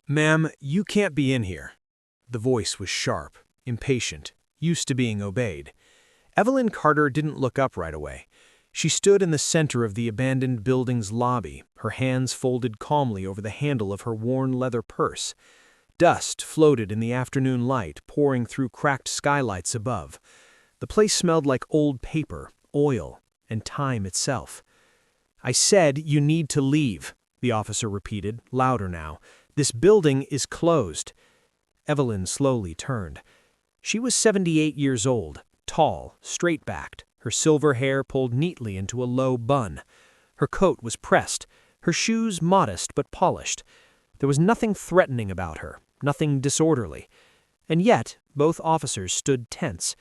"Ma'am, you can't be in here." The voice was sharp, impatient, used to being obeyed. Evelyn Carter didn't look up right away. She stood in the center of the abandoned building's lobby, her hands folded calmly over the handle of her worn leather purse. Dust floated in the afternoon light, pouring through cracked skylights above. The place smelled like old paper, oil, and time itself. "I said you need to leave," the officer repeated, louder now. "This building is closed." Evelyn slowly turned. She was 78 years old, tall, straight-backed, her silver hair pulled neatly into a low bun. Her coat was pressed, her shoes modest but polished. There was nothing threatening about her, nothing disorderly. And yet, both officers stood tense.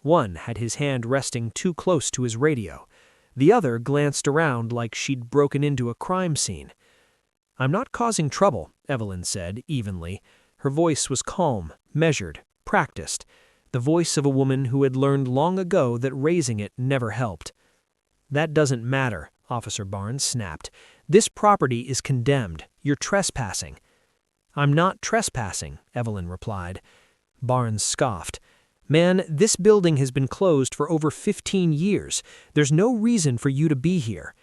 One had his hand resting too close to his radio. The other glanced around like she'd broken into a crime scene. "I'm not causing trouble," Evelyn said, evenly. Her voice was calm, measured, practiced. The voice of a woman who had learned long ago that raising it never helped. "That doesn't matter," Officer Barnes snapped. "This property is condemned. You're trespassing." "I'm not trespassing," Evelyn replied. Barnes scoffed. "Man, this building has been closed for over 15 years. There's no reason for you to be here."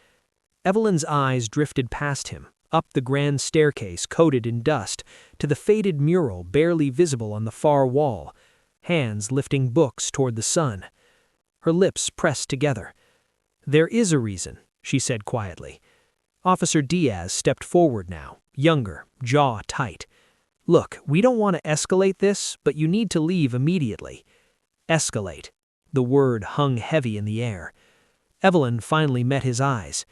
Evelyn's eyes drifted past him, up the grand staircase coated in dust, to the faded mural barely visible on the far wall, hands lifting books toward the sun. Her lips pressed together. "There is a reason," she said quietly. Officer Diaz stepped forward now, younger, jaw tight. "Look, we don't want to escalate this, but you need to leave immediately." Escalate. The word hung heavy in the air. Evelyn finally met his eyes.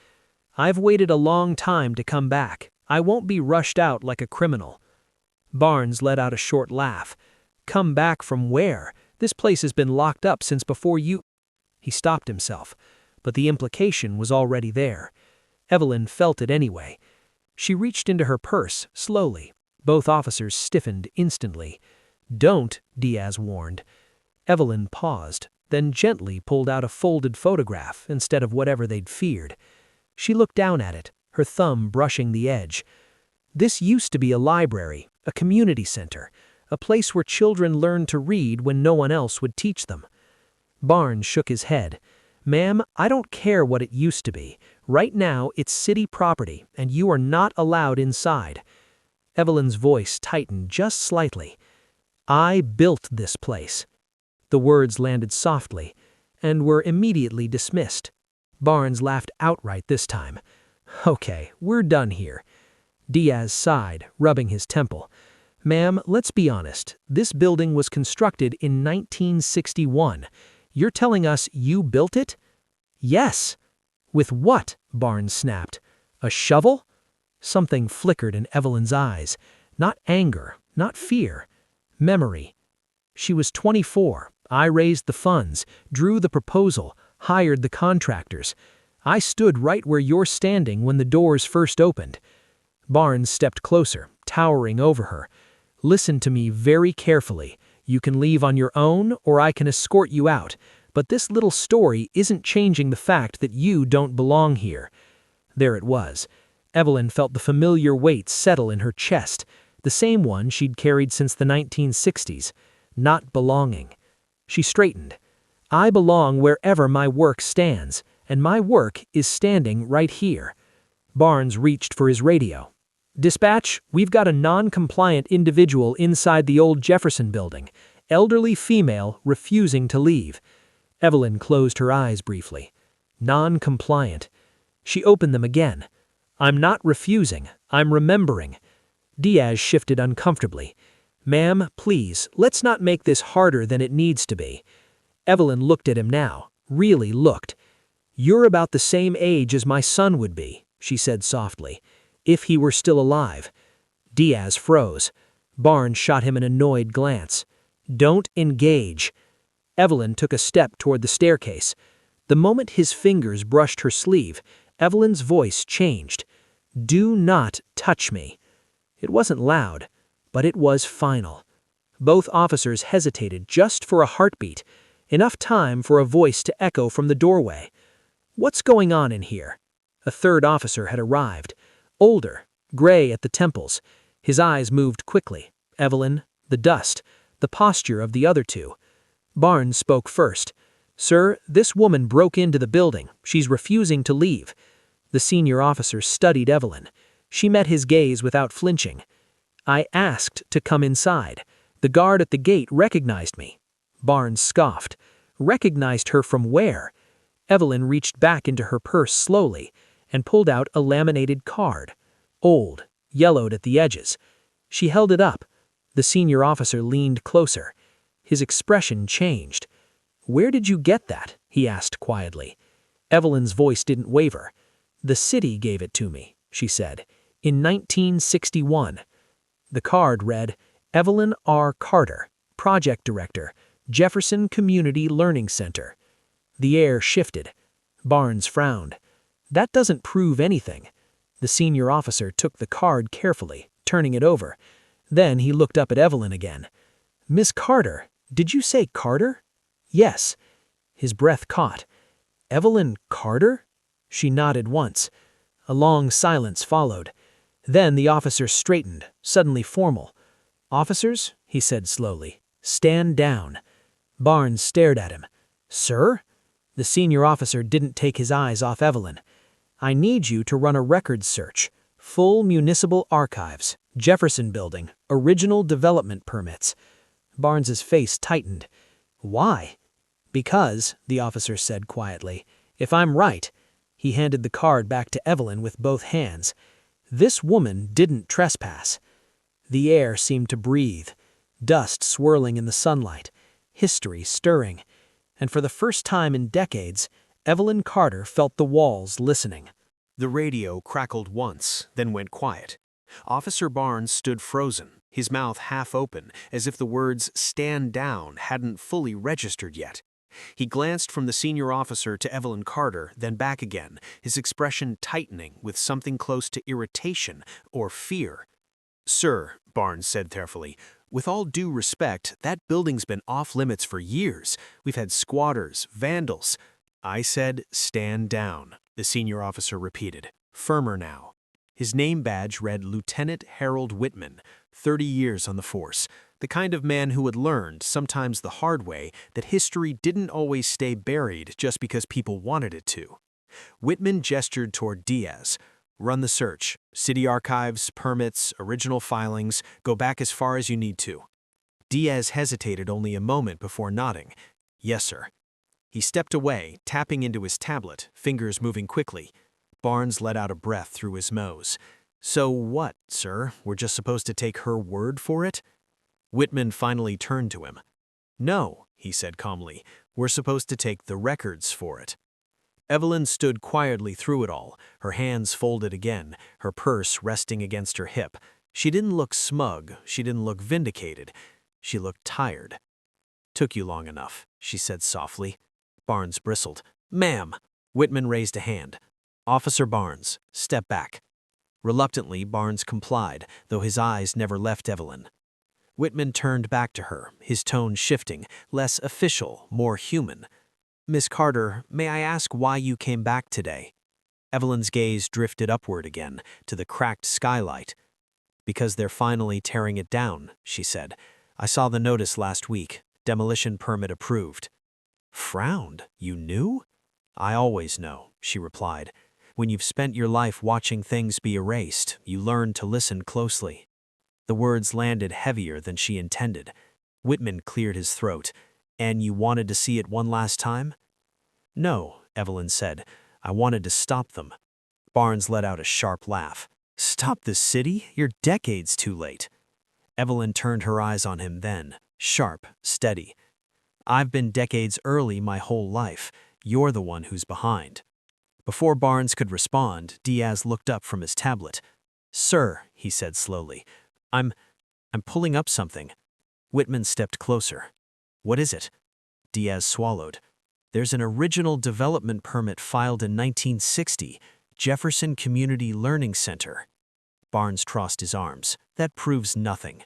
"I've waited a long time to come back. I won't be rushed out like a criminal." Barnes let out a short laugh. "Come back from where? This place has been locked up since before you—" He stopped himself, but the implication was already there. Evelyn felt it anyway. She reached into her purse, slowly. Both officers stiffened instantly. "Don't," Diaz warned. Evelyn paused, then gently pulled out a folded photograph instead of whatever they'd feared. She looked down at it, her thumb brushing the edge. "This used to be a library, a community center, a place where children learned to read when no one else would teach them." Barnes shook his head. "Ma'am, I don't care what it used to be. Right now, it's city property, and you are not allowed inside." Evelyn's voice tightened just slightly. "I built this place." The words landed softly, and were immediately dismissed. Barnes laughed outright this time. "Okay, we're done here." Diaz sighed, rubbing his temple. "Ma'am, let's be honest. This building was constructed in 1961. You're telling us you built it?" "Yes." "With what?" Barnes snapped. "A shovel?" Something flickered in Evelyn's eyes. Not anger, not fear. Memory. "She was 24. I raised the funds, drew the proposal, hired the contractors. I stood right where you're standing when the doors first opened." Barnes stepped closer, towering over her. "Listen to me very carefully. You can leave on your own, or I can escort you out. But this little story isn't changing the fact that you don't belong here." There it was. Evelyn felt the familiar weight settle in her chest, the same one she'd carried since the 1960s. Not belonging. She straightened. "I belong wherever my work stands, and my work is standing right here." Barnes reached for his radio. "Dispatch, we've got a non-compliant individual inside the old Jefferson building. Elderly female refusing to leave." Evelyn closed her eyes briefly. Non-compliant. She opened them again. "I'm not refusing. I'm remembering." Diaz shifted uncomfortably. "Ma'am, please, let's not make this harder than it needs to be." Evelyn looked at him now, really looked. "You're about the same age as my son would be," she said softly, "if he were still alive." Diaz froze. Barnes shot him an annoyed glance. "Don't engage." Evelyn took a step toward the staircase. The moment his fingers brushed her sleeve, Evelyn's voice changed. "Do not touch me." It wasn't loud, but it was final. Both officers hesitated just for a heartbeat, enough time for a voice to echo from the doorway. "What's going on in here?" A third officer had arrived. Older, gray at the temples. His eyes moved quickly. Evelyn, the dust, the posture of the other two. Barnes spoke first. "Sir, this woman broke into the building. She's refusing to leave." The senior officer studied Evelyn. She met his gaze without flinching. "I asked to come inside. The guard at the gate recognized me." Barnes scoffed. "Recognized her from where?" Evelyn reached back into her purse slowly and pulled out a laminated card. Old, yellowed at the edges. She held it up. The senior officer leaned closer. His expression changed. "Where did you get that?" he asked quietly. Evelyn's voice didn't waver. "The city gave it to me," she said, "in 1961. The card read, "Evelyn R. Carter, Project Director, Jefferson Community Learning Center." The air shifted. Barnes frowned. "That doesn't prove anything." The senior officer took the card carefully, turning it over. Then he looked up at Evelyn again. "Miss Carter, did you say Carter?" "Yes." His breath caught. "Evelyn Carter?" She nodded once. A long silence followed. Then the officer straightened, suddenly formal. "Officers," he said slowly, "stand down." Barnes stared at him. "Sir?" The senior officer didn't take his eyes off Evelyn. "I need you to run a records search. Full municipal archives, Jefferson Building, original development permits." Barnes's face tightened. "Why?" "Because," the officer said quietly, "if I'm right," he handed the card back to Evelyn with both hands, "this woman didn't trespass." The air seemed to breathe, dust swirling in the sunlight, history stirring, and for the first time in decades, Evelyn Carter felt the walls listening. The radio crackled once, then went quiet. Officer Barnes stood frozen, his mouth half open, as if the words "stand down" hadn't fully registered yet. He glanced from the senior officer to Evelyn Carter, then back again, his expression tightening with something close to irritation or fear. "Sir," Barnes said carefully, "with all due respect, that building's been off-limits for years. We've had squatters, vandals." "I said, stand down," the senior officer repeated, firmer now. His name badge read Lieutenant Harold Whitman, 30 years on the force, the kind of man who had learned, sometimes the hard way, that history didn't always stay buried just because people wanted it to. Whitman gestured toward Diaz. "Run the search. City archives, permits, original filings, go back as far as you need to." Diaz hesitated only a moment before nodding. "Yes, sir." He stepped away, tapping into his tablet, fingers moving quickly. Barnes let out a breath through his nose. "So what, sir? We're just supposed to take her word for it?" Whitman finally turned to him. "No," he said calmly, "we're supposed to take the records for it." Evelyn stood quietly through it all, her hands folded again, her purse resting against her hip. She didn't look smug, she didn't look vindicated. She looked tired. "Took you long enough," she said softly. Barnes bristled. "Ma'am!" Whitman raised a hand. "Officer Barnes, step back." Reluctantly, Barnes complied, though his eyes never left Evelyn. Whitman turned back to her, his tone shifting, less official, more human. "Miss Carter, may I ask why you came back today?" Evelyn's gaze drifted upward again, to the cracked skylight. "Because they're finally tearing it down," she said. "I saw the notice last week. Demolition permit approved." Frowned. "You knew?" "I always know," she replied. "When you've spent your life watching things be erased, you learn to listen closely." The words landed heavier than she intended. Whitman cleared his throat. "And you wanted to see it one last time?" "No," Evelyn said. "I wanted to stop them." Barnes let out a sharp laugh. "Stop the city? You're decades too late." Evelyn turned her eyes on him then, sharp, steady. "I've been decades early my whole life. You're the one who's behind." Before Barnes could respond, Diaz looked up from his tablet. "Sir," he said slowly, I'm pulling up something." Whitman stepped closer. "What is it?" Diaz swallowed. "There's an original development permit filed in 1960, Jefferson Community Learning Center." Barnes crossed his arms. "That proves nothing."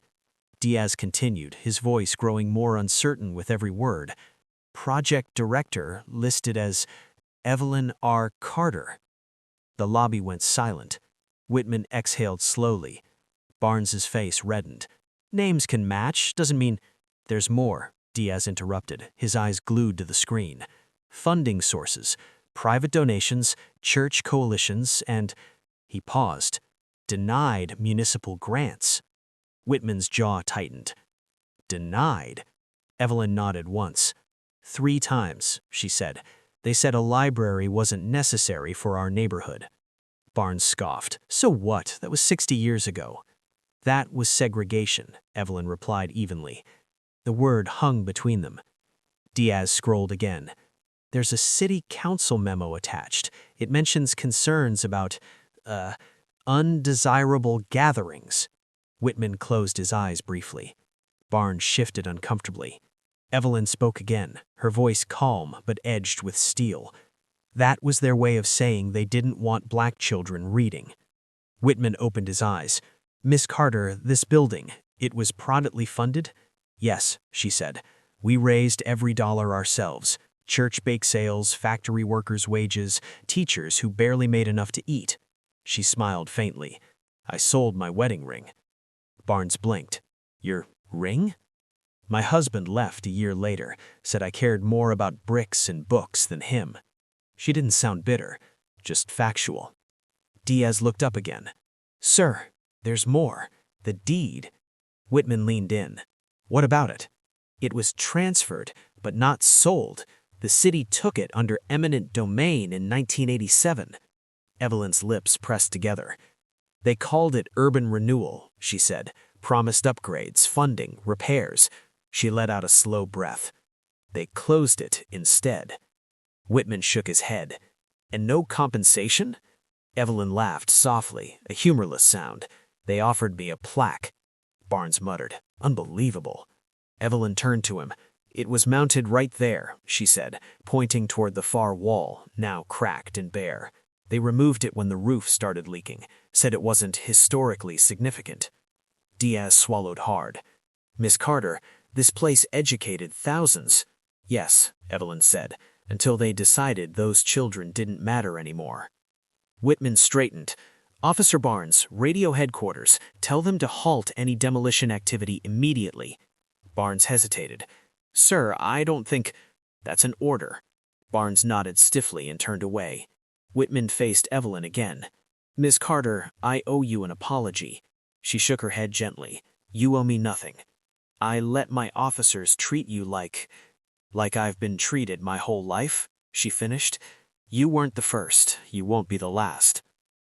Diaz continued, his voice growing more uncertain with every word. "Project Director listed as Evelyn R. Carter." The lobby went silent. Whitman exhaled slowly. Barnes's face reddened. Names can match, doesn't mean— There's more, Diaz interrupted, his eyes glued to the screen. Funding sources, private donations, church coalitions, and— He paused. Denied municipal grants. Whitman's jaw tightened. Denied? Evelyn nodded once. 3 times, she said. They said a library wasn't necessary for our neighborhood. Barnes scoffed. So what? That was 60 years ago. That was segregation, Evelyn replied evenly. The word hung between them. Diaz scrolled again. There's a city council memo attached. It mentions concerns about, undesirable gatherings. Whitman closed his eyes briefly. Barnes shifted uncomfortably. Evelyn spoke again, her voice calm but edged with steel. That was their way of saying they didn't want black children reading. Whitman opened his eyes. Miss Carter, this building, it was privately funded? Yes, she said. We raised every dollar ourselves. Church bake sales, factory workers' wages, teachers who barely made enough to eat. She smiled faintly. I sold my wedding ring. Barnes blinked. Your ring? My husband left a year later, said I cared more about bricks and books than him. She didn't sound bitter, just factual. Diaz looked up again. Sir, there's more. The deed. Whitman leaned in. What about it? It was transferred, but not sold. The city took it under eminent domain in 1987. Evelyn's lips pressed together. They called it urban renewal, she said. Promised upgrades, funding, repairs. She let out a slow breath. They closed it instead. Whitman shook his head. And no compensation? Evelyn laughed softly, a humorless sound. They offered me a plaque. Barnes muttered. Unbelievable. Evelyn turned to him. It was mounted right there, she said, pointing toward the far wall, now cracked and bare. They removed it when the roof started leaking, said it wasn't historically significant. Diaz swallowed hard. Miss Carter, this place educated thousands. Yes, Evelyn said, until they decided those children didn't matter anymore. Whitman straightened. Officer Barnes, radio headquarters, tell them to halt any demolition activity immediately. Barnes hesitated. Sir, I don't think— That's an order. Barnes nodded stiffly and turned away. Whitman faced Evelyn again. Miss Carter, I owe you an apology. She shook her head gently. You owe me nothing. I let my officers treat you like I've been treated my whole life, she finished. You weren't the first. You won't be the last.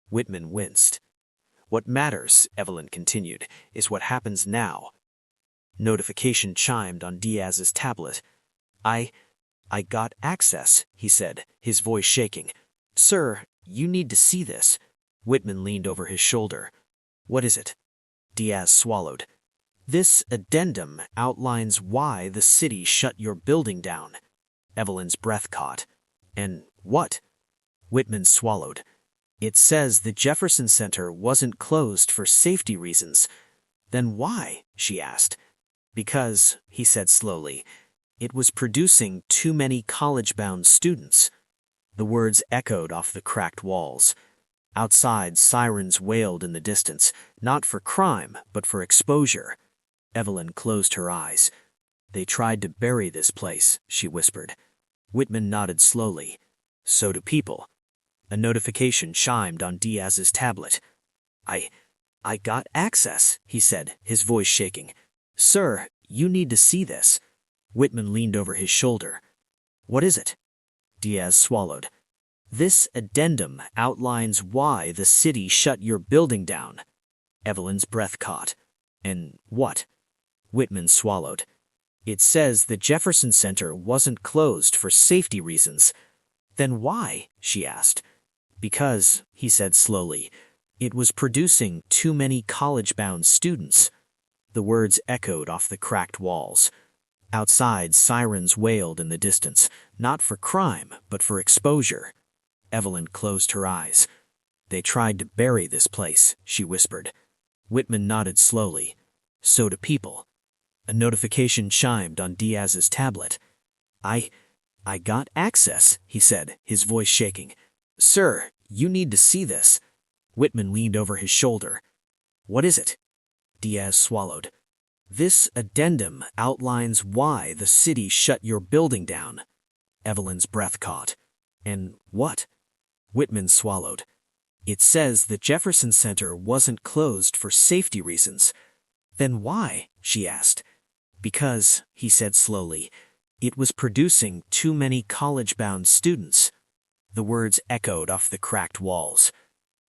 Whitman winced. What matters, Evelyn continued, is what happens now. Notification chimed on Diaz's tablet. I got access, he said, his voice shaking. Sir, you need to see this. Whitman leaned over his shoulder. What is it? Diaz swallowed. This addendum outlines why the city shut your building down. Evelyn's breath caught. And what? Whitman swallowed. It says the Jefferson Center wasn't closed for safety reasons. Then why? She asked. Because, he said slowly, it was producing too many college-bound students. The words echoed off the cracked walls. Outside, sirens wailed in the distance, not for crime, but for exposure. Evelyn closed her eyes. They tried to bury this place, she whispered. Whitman nodded slowly. So do people. A notification chimed on Diaz's tablet. I got access, he said, his voice shaking. Sir, you need to see this. Whitman leaned over his shoulder. What is it? Diaz swallowed. This addendum outlines why the city shut your building down. Evelyn's breath caught. And what? Whitman swallowed. It says the Jefferson Center wasn't closed for safety reasons. Then why? She asked. Because, he said slowly, it was producing too many college-bound students. The words echoed off the cracked walls. Outside, sirens wailed in the distance, not for crime, but for exposure. Evelyn closed her eyes. They tried to bury this place, she whispered. Whitman nodded slowly. So do people. A notification chimed on Diaz's tablet. I got access, he said, his voice shaking. Sir, you need to see this. Whitman leaned over his shoulder. What is it? Diaz swallowed. This addendum outlines why the city shut your building down. Evelyn's breath caught. And what? Whitman swallowed. It says the Jefferson Center wasn't closed for safety reasons. Then why? She asked. Because, he said slowly, it was producing too many college-bound students. The words echoed off the cracked walls.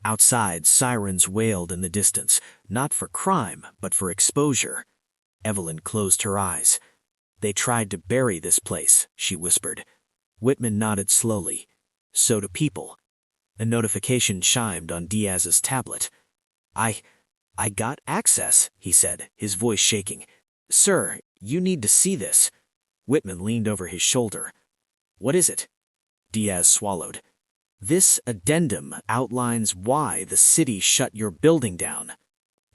Outside, sirens wailed in the distance, not for crime, but for exposure. Evelyn closed her eyes. They tried to bury this place, she whispered. Whitman nodded slowly. So do people. A notification chimed on Diaz's tablet. I got access, he said, his voice shaking. Sir, you need to see this. Whitman leaned over his shoulder. What is it? Diaz swallowed. This addendum outlines why the city shut your building down.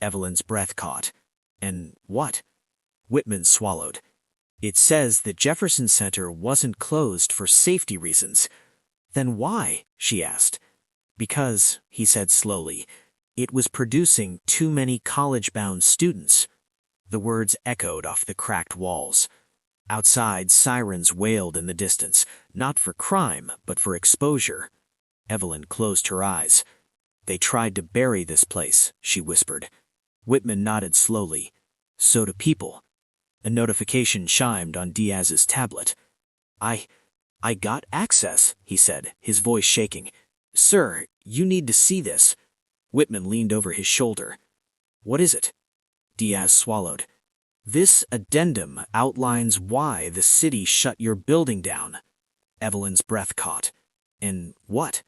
Evelyn's breath caught. And what? Whitman swallowed. It says the Jefferson Center wasn't closed for safety reasons. Then why? She asked. Because, he said slowly, it was producing too many college-bound students. The words echoed off the cracked walls. Outside, sirens wailed in the distance, not for crime, but for exposure. Evelyn closed her eyes. They tried to bury this place, she whispered. Whitman nodded slowly. So do people. A notification chimed on Diaz's tablet. I got access, he said, his voice shaking. Sir, you need to see this. Whitman leaned over his shoulder. What is it? Diaz swallowed. This addendum outlines why the city shut your building down. Evelyn's breath caught. And what?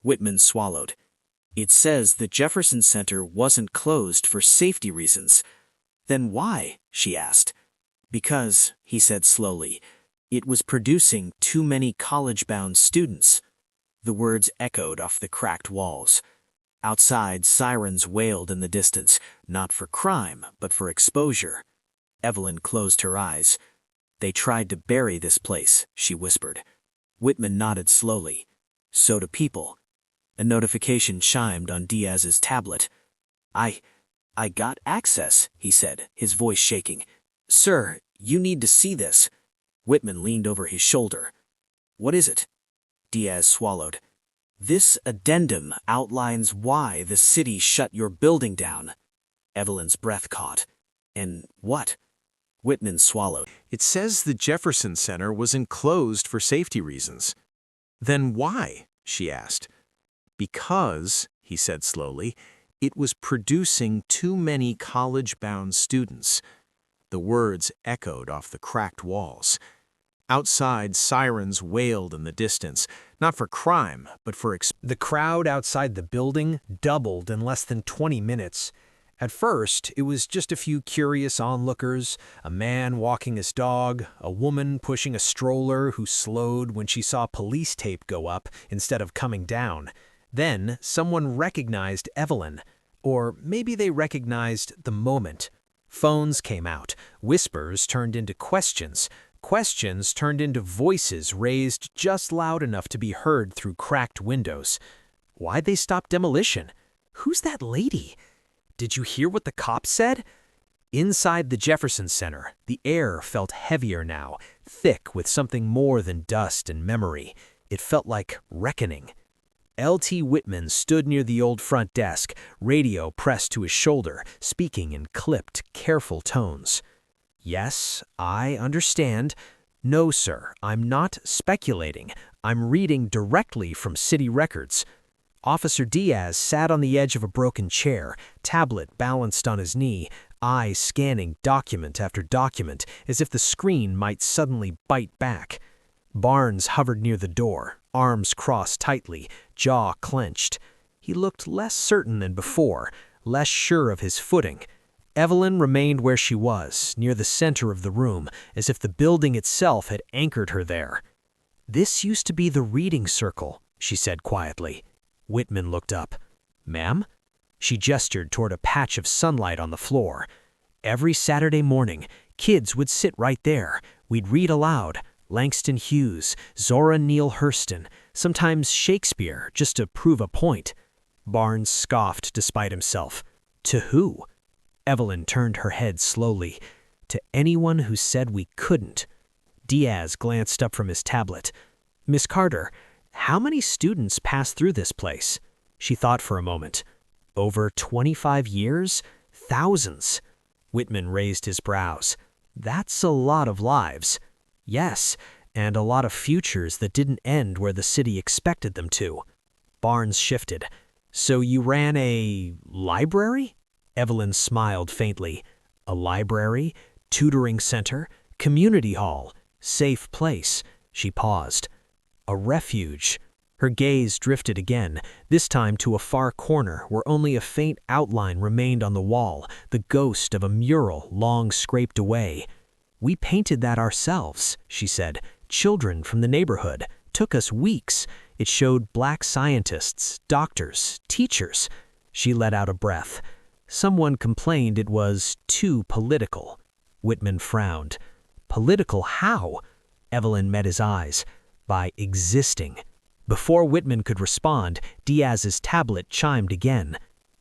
Whitman swallowed. It says the Jefferson Center wasn't closed for safety reasons. Then why? She asked. Because, he said slowly, it was producing too many college-bound students. The words echoed off the cracked walls. Outside, sirens wailed in the distance, not for crime, but for exposure. Evelyn closed her eyes. They tried to bury this place, she whispered. Whitman nodded slowly. So do people. A notification chimed on Diaz's tablet. I got access, he said, his voice shaking. Sir, you need to see this. Whitman leaned over his shoulder. What is it? Diaz swallowed. This addendum outlines why the city shut your building down. Evelyn's breath caught. And what? Whitman swallowed. It says the Jefferson Center was enclosed for safety reasons. Then why? She asked. Because, he said slowly, it was producing too many college-bound students. The words echoed off the cracked walls. Outside, sirens wailed in the distance, not for crime, but for The crowd outside the building doubled in less than 20 minutes. At first, it was just a few curious onlookers, a man walking his dog, a woman pushing a stroller who slowed when she saw police tape go up instead of coming down. Then, someone recognized Evelyn. Or maybe they recognized the moment. Phones came out. Whispers turned into questions. Questions turned into voices raised just loud enough to be heard through cracked windows. Why'd they stop demolition? Who's that lady? Did you hear what the cops said? Inside the Jefferson Center, the air felt heavier now, thick with something more than dust and memory. It felt like reckoning. L.T. Whitman stood near the old front desk, radio pressed to his shoulder, speaking in clipped, careful tones. Yes, I understand. No, sir, I'm not speculating. I'm reading directly from city records. Officer Diaz sat on the edge of a broken chair, tablet balanced on his knee, eyes scanning document after document, as if the screen might suddenly bite back. Barnes hovered near the door, arms crossed tightly, jaw clenched. He looked less certain than before, less sure of his footing. Evelyn remained where she was, near the center of the room, as if the building itself had anchored her there. "This used to be the reading circle," she said quietly. Whitman looked up. "Ma'am?" She gestured toward a patch of sunlight on the floor. "Every Saturday morning, kids would sit right there. We'd read aloud. Langston Hughes, Zora Neale Hurston, sometimes Shakespeare, just to prove a point." Barnes scoffed despite himself. "To who?" Evelyn turned her head slowly. To anyone who said we couldn't. Diaz glanced up from his tablet. Miss Carter, how many students pass through this place? She thought for a moment. Over 25 years? Thousands. Whitman raised his brows. That's a lot of lives. Yes, and a lot of futures that didn't end where the city expected them to. Barnes shifted. So you ran a library? Evelyn smiled faintly. A library, tutoring center, community hall, safe place. She paused. A refuge. Her gaze drifted again, this time to a far corner where only a faint outline remained on the wall, the ghost of a mural long scraped away. We painted that ourselves, she said. Children from the neighborhood. Took us weeks. It showed black scientists, doctors, teachers. She let out a breath. Someone complained it was too political. Whitman frowned. Political how? Evelyn met his eyes. By existing. Before Whitman could respond, Diaz's tablet chimed again.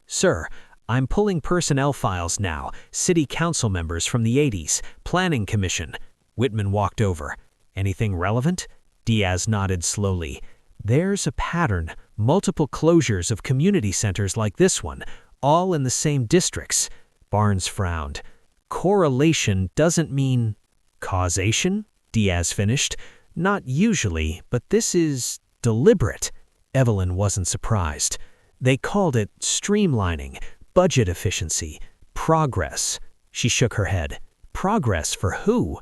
Sir, I'm pulling personnel files now. City council members from the 80s. Planning commission. Whitman walked over. Anything relevant? Diaz nodded slowly. There's a pattern. Multiple closures of community centers like this one. All in the same districts. Barnes frowned. Correlation doesn't mean causation? Diaz finished. Not usually, but this is deliberate. Evelyn wasn't surprised. They called it streamlining, budget efficiency, progress. She shook her head. Progress for who?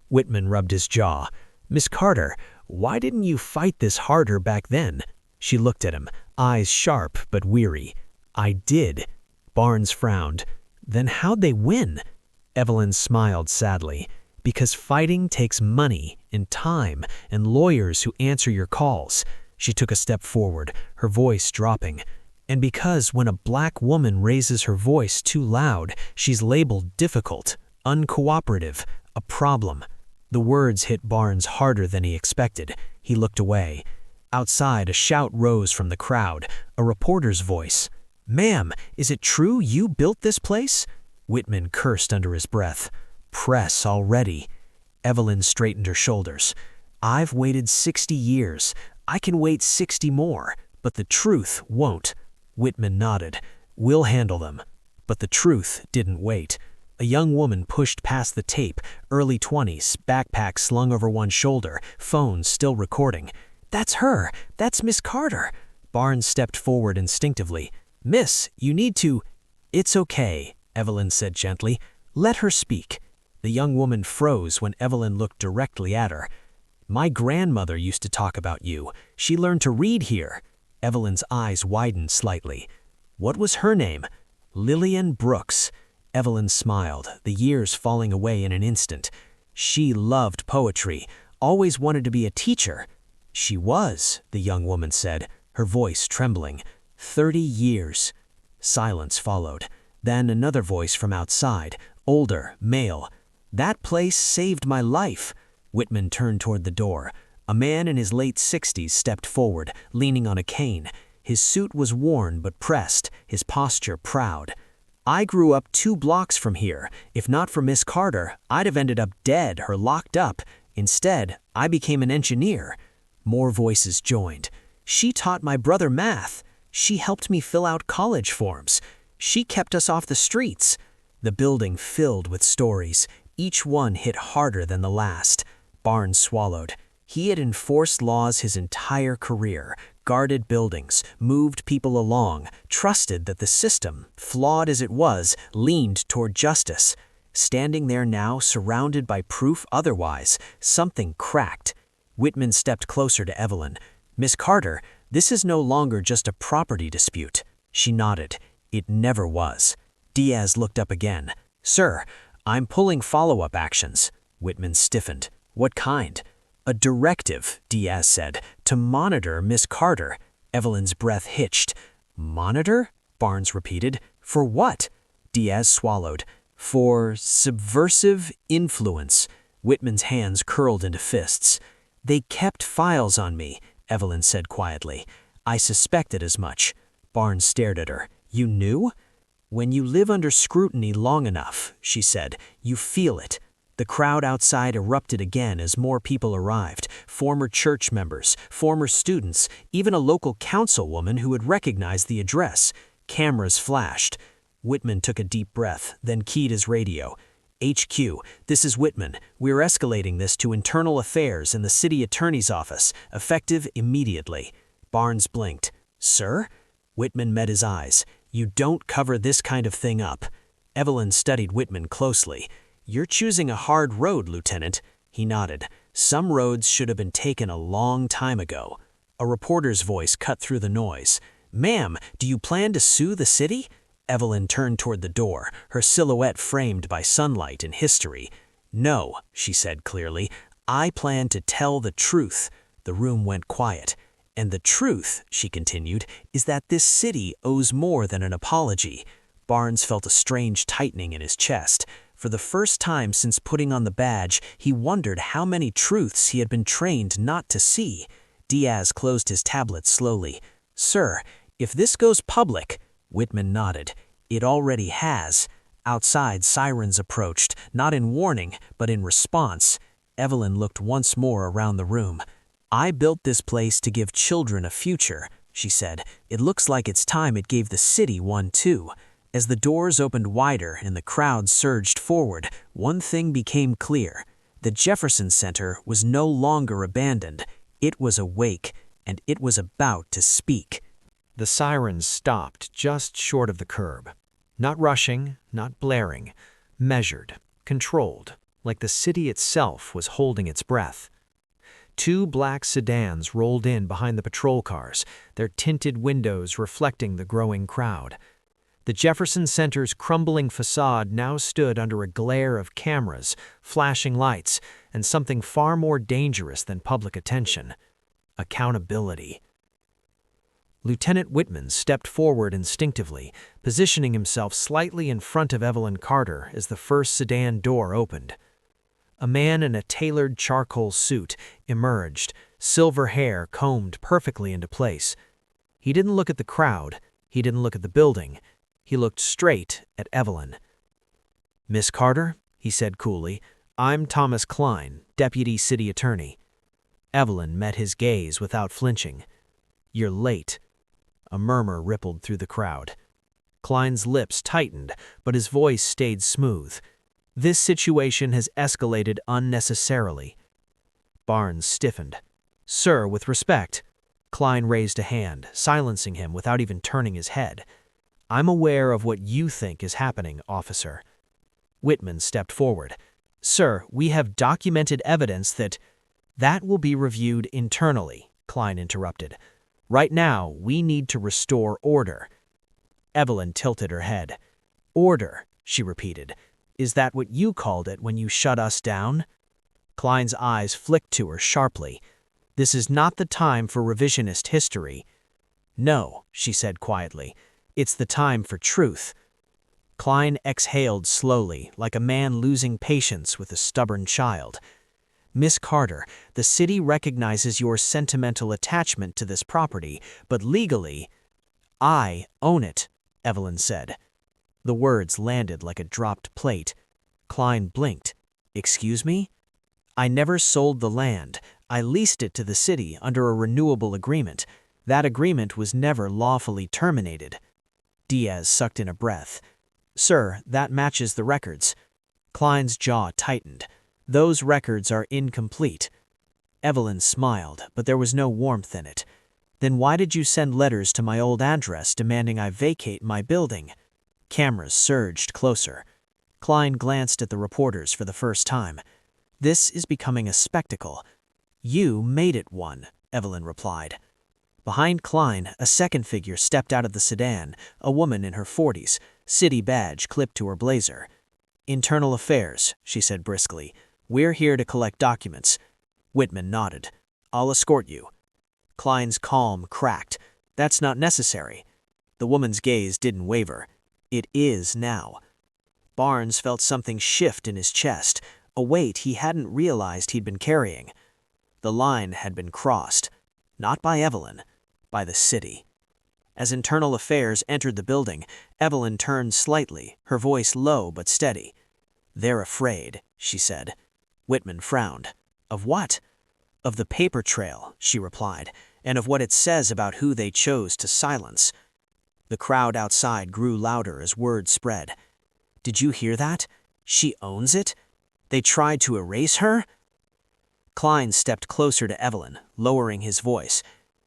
Whitman rubbed his jaw. Miss Carter, why didn't you fight this harder back then? She looked at him, eyes sharp but weary. I did. Barnes frowned. Then how'd they win? Evelyn smiled sadly. Because fighting takes money and time and lawyers who answer your calls. She took a step forward, her voice dropping. And because when a black woman raises her voice too loud, she's labeled difficult, uncooperative, a problem. The words hit Barnes harder than he expected. He looked away. Outside, a shout rose from the crowd, a reporter's voice. Ma'am, is it true you built this place? Whitman cursed under his breath. Press already. Evelyn straightened her shoulders. I've waited 60 years. I can wait 60 more, but the truth won't. Whitman nodded. We'll handle them. But the truth didn't wait. A young woman pushed past the tape, early 20s, backpack slung over one shoulder, phone still recording. That's her. That's Miss Carter. Barnes stepped forward instinctively. Miss, you need to... It's okay, Evelyn said gently. Let her speak. The young woman froze when Evelyn looked directly at her. My grandmother used to talk about you. She learned to read here. Evelyn's eyes widened slightly. What was her name? Lillian Brooks. Evelyn smiled, the years falling away in an instant. She loved poetry, always wanted to be a teacher. She was, the young woman said, her voice trembling. 30 years. Silence followed. Then another voice from outside, older, male. That place saved my life. Whitman turned toward the door. A man in his late 60s stepped forward, leaning on a cane. His suit was worn but pressed, his posture proud. I grew up 2 blocks from here. If not for Miss Carter, I'd have ended up dead or locked up. Instead, I became an engineer. More voices joined. She taught my brother math. She helped me fill out college forms. She kept us off the streets. The building filled with stories. Each one hit harder than the last. Barnes swallowed. He had enforced laws his entire career, guarded buildings, moved people along, trusted that the system, flawed as it was, leaned toward justice. Standing there now, surrounded by proof otherwise, something cracked. Whitman stepped closer to Evelyn. Miss Carter, this is no longer just a property dispute. She nodded. It never was. Diaz looked up again. Sir, I'm pulling follow-up actions. Whitman stiffened. What kind? A directive, Diaz said, to monitor Miss Carter. Evelyn's breath hitched. Monitor? Barnes repeated. For what? Diaz swallowed. For subversive influence. Whitman's hands curled into fists. They kept files on me, Evelyn said quietly. I suspected as much. Barnes stared at her. You knew? "When you live under scrutiny long enough," she said, "you feel it." The crowd outside erupted again as more people arrived, former church members, former students, even a local councilwoman who had recognized the address. Cameras flashed. Whitman took a deep breath, then keyed his radio. "HQ, this is Whitman. We're escalating this to internal affairs in the city attorney's office, effective immediately." Barnes blinked. "Sir?" Whitman met his eyes. "You don't cover this kind of thing up." Evelyn studied Whitman closely. "You're choosing a hard road, Lieutenant." He nodded. "Some roads should have been taken a long time ago." A reporter's voice cut through the noise. "Ma'am, do you plan to sue the city?" Evelyn turned toward the door, her silhouette framed by sunlight and history. "No," she said clearly. "I plan to tell the truth." The room went quiet. "And the truth," she continued, "is that this city owes more than an apology." Barnes felt a strange tightening in his chest. For the first time since putting on the badge, he wondered how many truths he had been trained not to see. Diaz closed his tablet slowly. "Sir, if this goes public—" Whitman nodded. "It already has." Outside, sirens approached, not in warning, but in response. Evelyn looked once more around the room. "I built this place to give children a future," she said. "It looks like it's time it gave the city one too." As the doors opened wider and the crowd surged forward, one thing became clear. The Jefferson Center was no longer abandoned. It was awake, and it was about to speak. The sirens stopped just short of the curb. Not rushing, not blaring. Measured, controlled, like the city itself was holding its breath. Two black sedans rolled in behind the patrol cars, their tinted windows reflecting the growing crowd. The Jefferson Center's crumbling facade now stood under a glare of cameras, flashing lights, and something far more dangerous than public attention: accountability. Lieutenant Whitman stepped forward instinctively, positioning himself slightly in front of Evelyn Carter as the first sedan door opened. A man in a tailored charcoal suit emerged, silver hair combed perfectly into place. He didn't look at the crowd. He didn't look at the building. He looked straight at Evelyn. "Miss Carter," he said coolly, "I'm Thomas Klein, Deputy City Attorney." Evelyn met his gaze without flinching. "You're late." A murmur rippled through the crowd. Klein's lips tightened, but his voice stayed smooth. "This situation has escalated unnecessarily." Barnes stiffened. "Sir, with respect." Klein raised a hand, silencing him without even turning his head. "I'm aware of what you think is happening, officer." Whitman stepped forward. "Sir, we have documented evidence that—" "That will be reviewed internally," Klein interrupted. "Right now, we need to restore order." Evelyn tilted her head. "Order," she repeated. "Is that what you called it when you shut us down?" Klein's eyes flicked to her sharply. "This is not the time for revisionist history." "No," she said quietly. "It's the time for truth." Klein exhaled slowly, like a man losing patience with a stubborn child. "Miss Carter, the city recognizes your sentimental attachment to this property, but legally—" "I own it," Evelyn said. The words landed like a dropped plate. Klein blinked. "Excuse me?" "I never sold the land. I leased it to the city under a renewable agreement. That agreement was never lawfully terminated." Diaz sucked in a breath. "Sir, that matches the records." Klein's jaw tightened. "Those records are incomplete." Evelyn smiled, but there was no warmth in it. "Then why did you send letters to my old address demanding I vacate my building?" Cameras surged closer. Klein glanced at the reporters for the first time. "This is becoming a spectacle." "You made it one," Evelyn replied. Behind Klein, a second figure stepped out of the sedan, a woman in her 40s, city badge clipped to her blazer. "Internal affairs," she said briskly. "We're here to collect documents." Whitman nodded. "I'll escort you." Klein's calm cracked. "That's not necessary." The woman's gaze didn't waver. "It is now." Barnes felt something shift in his chest, a weight he hadn't realized he'd been carrying. The line had been crossed. Not by Evelyn, by the city. As Internal Affairs entered the building, Evelyn turned slightly, her voice low but steady. "They're afraid," she said. Whitman frowned. "Of what?" "Of the paper trail," she replied, "and of what it says about who they chose to silence." The crowd outside grew louder as word spread. "Did you hear that? She owns it? They tried to erase her?" Klein stepped closer to Evelyn, lowering his voice.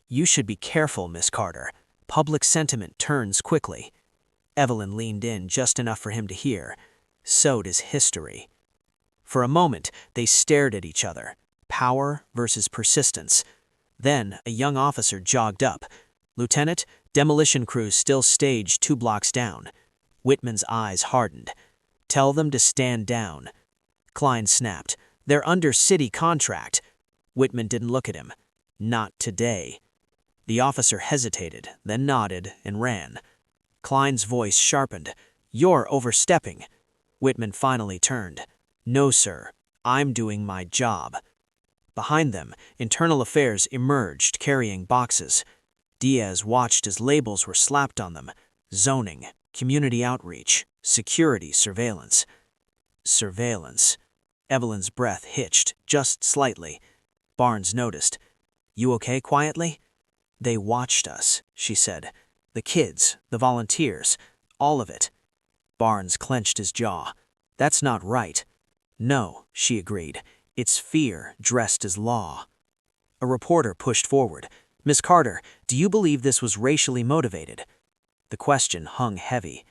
"You should be careful, Miss Carter. Public sentiment turns quickly." Evelyn leaned in just enough for him to hear. "So does history." For a moment, they stared at each other. Power versus persistence. Then, a young officer jogged up. "Lieutenant, demolition crews still staged 2 blocks down." Whitman's eyes hardened. "Tell them to stand down." Klein snapped. "They're under city contract." Whitman didn't look at him. "Not today." The officer hesitated, then nodded and ran. Klein's voice sharpened. "You're overstepping." Whitman finally turned. "No, sir. I'm doing my job." Behind them, Internal Affairs emerged, carrying boxes. Diaz watched as labels were slapped on them. Zoning, community outreach, security surveillance. Surveillance. Evelyn's breath hitched, just slightly. Barnes noticed. "You okay quietly?" "They watched us," she said. "The kids, the volunteers, all of it." Barnes clenched his jaw. "That's not right." "No," she agreed. "It's fear dressed as law." A reporter pushed forward. "Miss Carter, do you believe this was racially motivated?" The question hung heavy.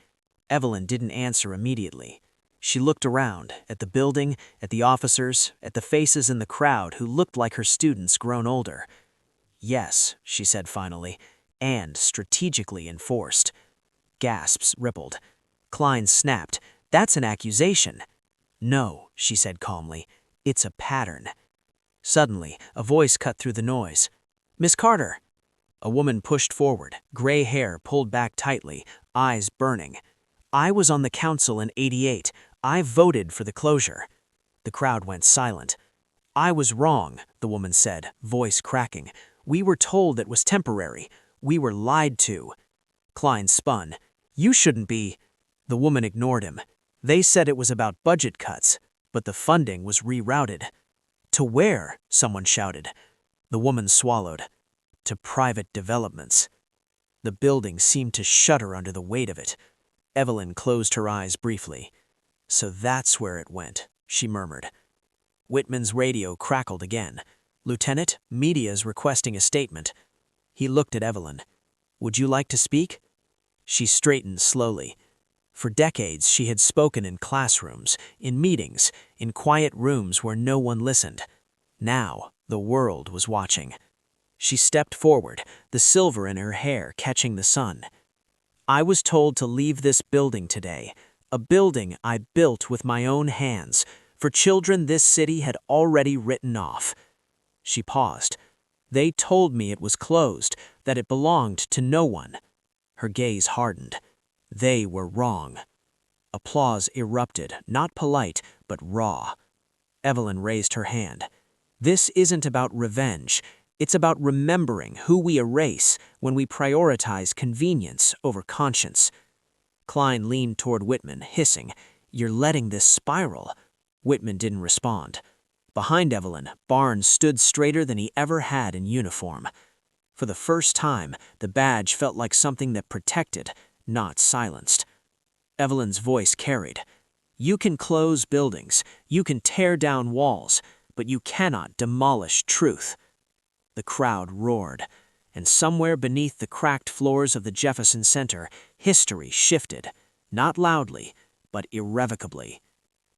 Evelyn didn't answer immediately. She looked around, at the building, at the officers, at the faces in the crowd who looked like her students grown older. "Yes," she said finally, "and strategically enforced." Gasps rippled. Klein snapped. "That's an accusation." "No," she said calmly. "It's a pattern." Suddenly, a voice cut through the noise. "Miss Carter!" A woman pushed forward, gray hair pulled back tightly, eyes burning. "I was on the council in '88. I voted for the closure." The crowd went silent. "I was wrong," the woman said, voice cracking. "We were told it was temporary. We were lied to." Klein spun. "You shouldn't be." The woman ignored him. "They said it was about budget cuts, but the funding was rerouted." "To where?" someone shouted. The woman swallowed. "To private developments." The building seemed to shudder under the weight of it. Evelyn closed her eyes briefly. "So that's where it went," she murmured. Whitman's radio crackled again. "Lieutenant, media's requesting a statement." He looked at Evelyn. "Would you like to speak?" She straightened slowly. For decades, she had spoken in classrooms, in meetings, in quiet rooms where no one listened. Now, the world was watching. She stepped forward, the silver in her hair catching the sun. "I was told to leave this building today, a building I built with my own hands, for children this city had already written off." She paused. "They told me it was closed, that it belonged to no one." Her gaze hardened. They were wrong. Applause erupted, not polite, but raw. Evelyn raised her hand. "This isn't about revenge. It's about remembering who we erase when we prioritize convenience over conscience." Klein leaned toward Whitman, hissing, "You're letting this spiral." Whitman didn't respond. Behind Evelyn, Barnes stood straighter than he ever had in uniform. For the first time, the badge felt like something that protected, not silenced. Evelyn's voice carried. "You can close buildings, you can tear down walls, but you cannot demolish truth." The crowd roared, and somewhere beneath the cracked floors of the Jefferson Center, history shifted, not loudly, but irrevocably.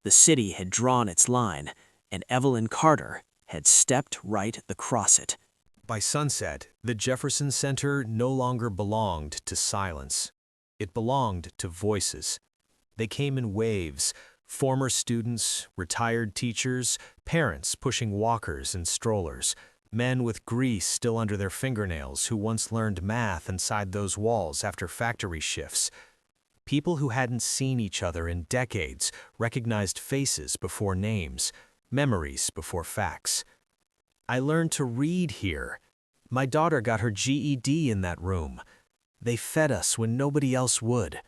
The city had drawn its line, and Evelyn Carter had stepped right across it. By sunset, the Jefferson Center no longer belonged to silence. It belonged to voices. They came in waves, former students, retired teachers, parents pushing walkers and strollers, men with grease still under their fingernails who once learned math inside those walls after factory shifts. People who hadn't seen each other in decades recognized faces before names, memories before facts. "I learned to read here. My daughter got her GED in that room." They fed us when nobody else would.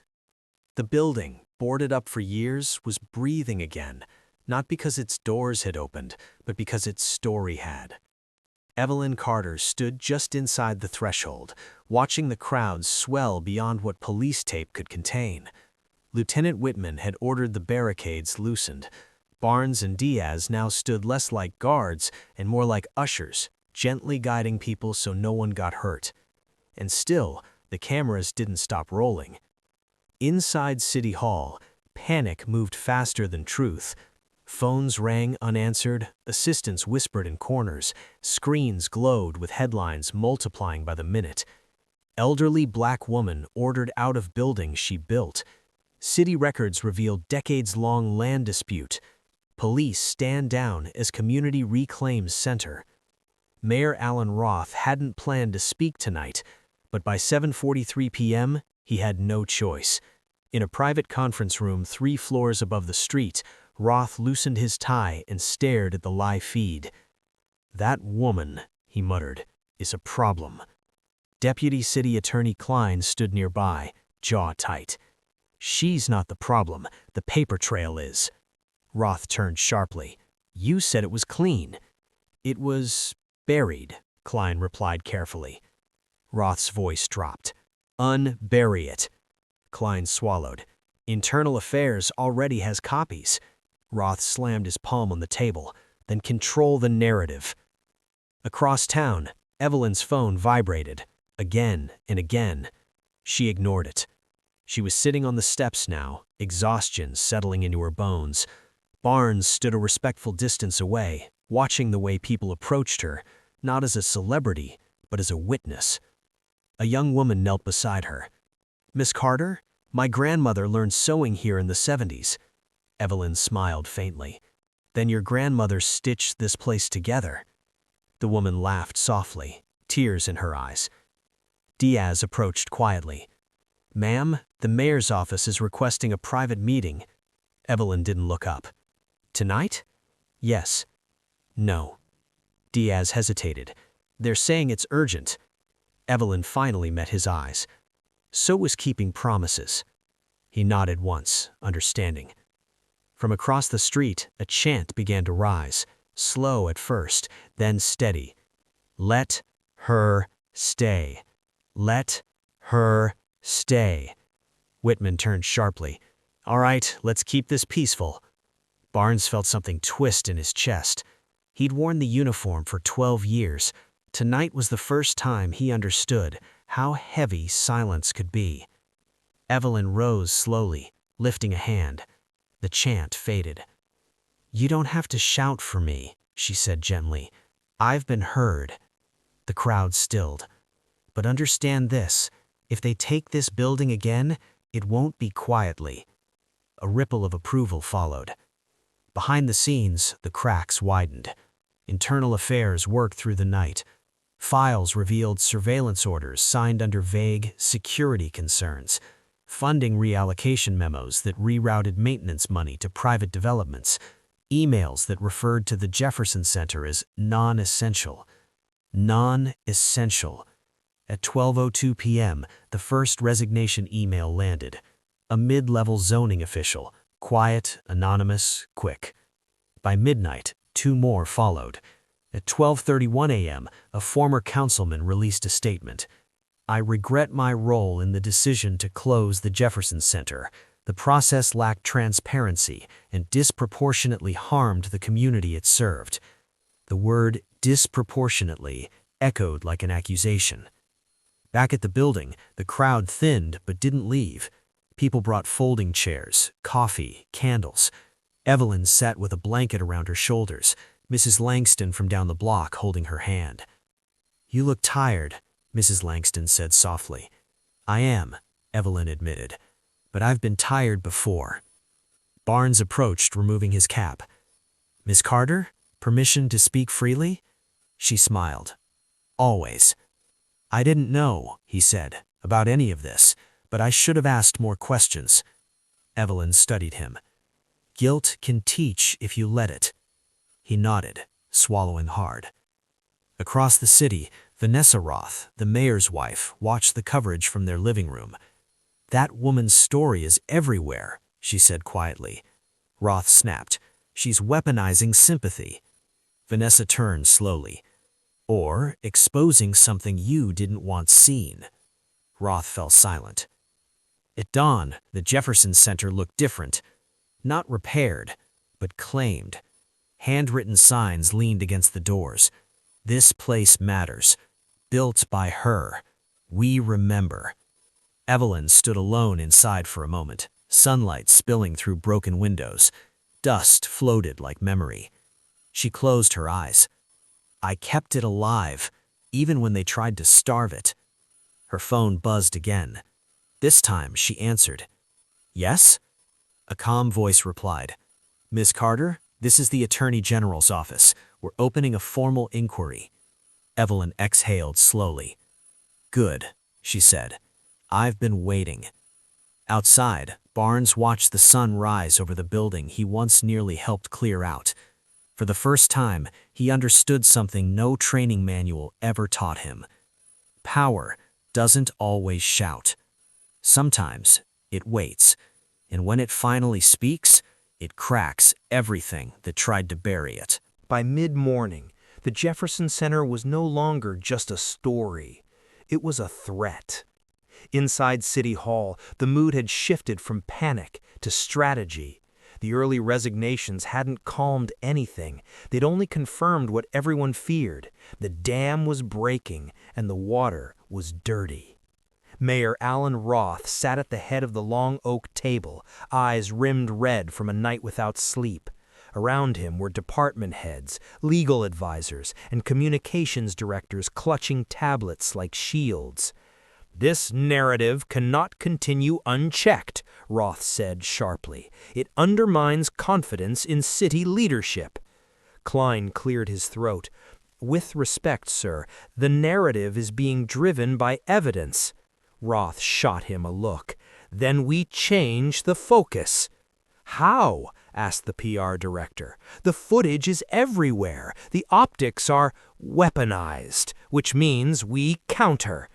The building, boarded up for years, was breathing again, not because its doors had opened, but because its story had. Evelyn Carter stood just inside the threshold, watching the crowd swell beyond what police tape could contain. Lieutenant Whitman had ordered the barricades loosened. Barnes and Diaz now stood less like guards and more like ushers, gently guiding people so no one got hurt. And still, the cameras didn't stop rolling. Inside City Hall, panic moved faster than truth. Phones rang unanswered, assistants whispered in corners, screens glowed with headlines multiplying by the minute. Elderly black woman ordered out of building she built. City records revealed decades-long land dispute. Police stand down as community reclaims center. Mayor Alan Roth hadn't planned to speak tonight, but by 7:43 p.m., he had no choice. In a private conference room 3 floors above the street, Roth loosened his tie and stared at the live feed. "That woman," he muttered, "is a problem." Deputy City Attorney Klein stood nearby, jaw tight. "She's not the problem, the paper trail is." Roth turned sharply. "You said it was clean." "It was buried," Klein replied carefully. Roth's voice dropped. "Unbury it." Klein swallowed. "Internal Affairs already has copies." Roth slammed his palm on the table. "Then control the narrative." Across town, Evelyn's phone vibrated, again and again. She ignored it. She was sitting on the steps now, exhaustion settling into her bones. Barnes stood a respectful distance away, watching the way people approached her, not as a celebrity, but as a witness. A young woman knelt beside her. "Miss Carter, my grandmother learned sewing here in the 70s. Evelyn smiled faintly. "Then your grandmother stitched this place together." The woman laughed softly, tears in her eyes. Diaz approached quietly. "Ma'am, the mayor's office is requesting a private meeting." Evelyn didn't look up. "Tonight?" "Yes." "No." Diaz hesitated. "They're saying it's urgent." Evelyn finally met his eyes. "So was keeping promises." He nodded once, understanding. From across the street, a chant began to rise, slow at first, then steady. "Let her stay. Let her stay." Whitman turned sharply. "All right, let's keep this peaceful." Barnes felt something twist in his chest. He'd worn the uniform for 12 years. Tonight was the first time he understood how heavy silence could be. Evelyn rose slowly, lifting a hand. The chant faded. "You don't have to shout for me," she said gently. "I've been heard." The crowd stilled. "But understand this, if they take this building again, it won't be quietly." A ripple of approval followed. Behind the scenes, the cracks widened. Internal Affairs worked through the night. Files revealed surveillance orders signed under vague security concerns, funding reallocation memos that rerouted maintenance money to private developments, emails that referred to the Jefferson Center as non-essential. Non-essential. At 12:02 p.m., the first resignation email landed. A mid-level zoning official, quiet, anonymous, quick. By midnight, 2 more followed. At 12:31 a.m., a former councilman released a statement. "I regret my role in the decision to close the Jefferson Center. The process lacked transparency and disproportionately harmed the community it served." The word disproportionately echoed like an accusation. Back at the building, the crowd thinned but didn't leave. People brought folding chairs, coffee, candles. Evelyn sat with a blanket around her shoulders, Mrs. Langston from down the block holding her hand. "You look tired," Mrs. Langston said softly. "I am," Evelyn admitted, "but I've been tired before." Barnes approached, removing his cap. "Miss Carter, permission to speak freely?" She smiled. "Always." "I didn't know," he said, "about any of this, but I should have asked more questions." Evelyn studied him. "Guilt can teach if you let it." He nodded, swallowing hard. Across the city, Vanessa Roth, the mayor's wife, watched the coverage from their living room. "That woman's story is everywhere," she said quietly. Roth snapped. "She's weaponizing sympathy." Vanessa turned slowly. "Or exposing something you didn't want seen." Roth fell silent. At dawn, the Jefferson Center looked different. Not repaired, but claimed. Handwritten signs leaned against the doors. "This place matters. Built by her. We remember." Evelyn stood alone inside for a moment, sunlight spilling through broken windows. Dust floated like memory. She closed her eyes. "I kept it alive, even when they tried to starve it." Her phone buzzed again. This time she answered. "Yes?" A calm voice replied. "Ms. Carter, this is the Attorney General's office. We're opening a formal inquiry." Evelyn exhaled slowly. "Good," she said. "I've been waiting." Outside, Barnes watched the sun rise over the building he once nearly helped clear out. For the first time, he understood something no training manual ever taught him. Power doesn't always shout. Sometimes it waits, and when it finally speaks, it cracks everything that tried to bury it. By mid-morning, the Jefferson Center was no longer just a story. It was a threat. Inside City Hall, the mood had shifted from panic to strategy. The early resignations hadn't calmed anything. They'd only confirmed what everyone feared. The dam was breaking, and the water was dirty. Mayor Alan Roth sat at the head of the long oak table, eyes rimmed red from a night without sleep. Around him were department heads, legal advisors, and communications directors clutching tablets like shields. "This narrative cannot continue unchecked," Roth said sharply. "It undermines confidence in city leadership." Klein cleared his throat. "With respect, sir, the narrative is being driven by evidence." Roth shot him a look. "Then we change the focus." "How?" asked the PR director. "The footage is everywhere. The optics are weaponized, which means we counter."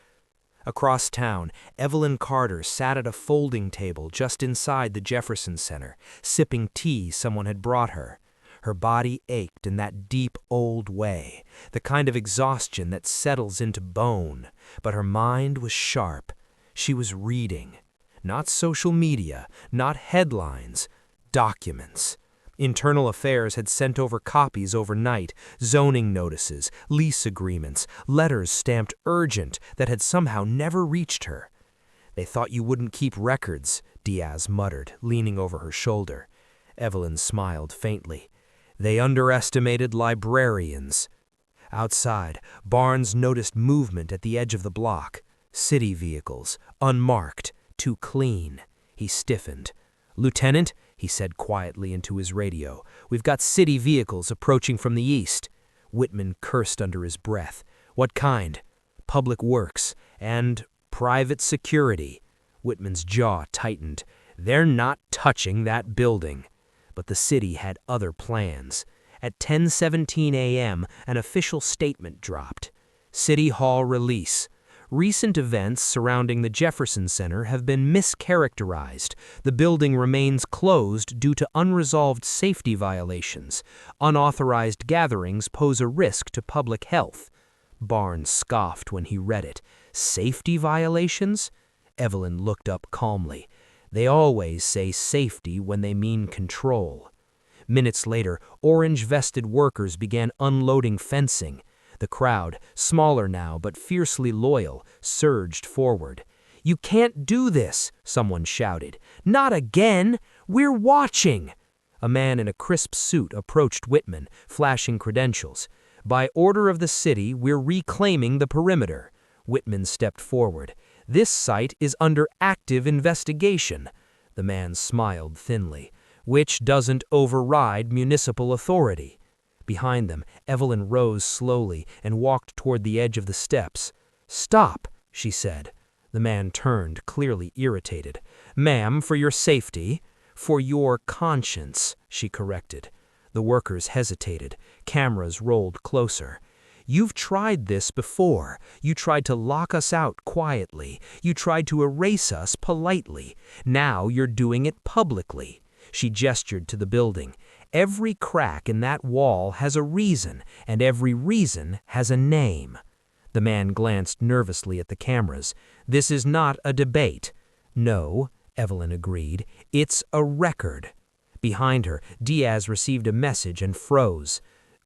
Across town, Evelyn Carter sat at a folding table just inside the Jefferson Center, sipping tea someone had brought her. Her body ached in that deep old way, the kind of exhaustion that settles into bone, but her mind was sharp. She was reading. Not social media, not headlines, documents. Internal Affairs had sent over copies overnight, zoning notices, lease agreements, letters stamped urgent that had somehow never reached her. "They thought you wouldn't keep records," Diaz muttered, leaning over her shoulder. Evelyn smiled faintly. "They underestimated librarians." Outside, Barnes noticed movement at the edge of the block. City vehicles, unmarked, too clean. He stiffened. "Lieutenant," he said quietly into his radio, "we've got city vehicles approaching from the east." Whitman cursed under his breath. "What kind?" "Public Works and private security." Whitman's jaw tightened. "They're not touching that building." But the city had other plans. At 10:17 a.m., an official statement dropped. City Hall release. Recent events surrounding the Jefferson Center have been mischaracterized. The building remains closed due to unresolved safety violations. Unauthorized gatherings pose a risk to public health. Barnes scoffed when he read it. Safety violations? Evelyn looked up calmly. They always say safety when they mean control. Minutes later, orange-vested workers began unloading fencing. The crowd, smaller now but fiercely loyal, surged forward. "You can't do this," someone shouted. "Not again! We're watching!" A man in a crisp suit approached Whitman, flashing credentials. "By order of the city, we're reclaiming the perimeter." Whitman stepped forward. "This site is under active investigation." The man smiled thinly. "Which doesn't override municipal authority." Behind them, Evelyn rose slowly and walked toward the edge of the steps. "Stop," she said. The man turned, clearly irritated. "Ma'am, for your safety." "For your conscience," she corrected. The workers hesitated. Cameras rolled closer. You've tried this before. You tried to lock us out quietly. You tried to erase us politely. Now you're doing it publicly." She gestured to the building. "Every crack in that wall has a reason, and every reason has a name." The man glanced nervously at the cameras. "This is not a debate." "No," Evelyn agreed. "It's a record." Behind her, Diaz received a message and froze.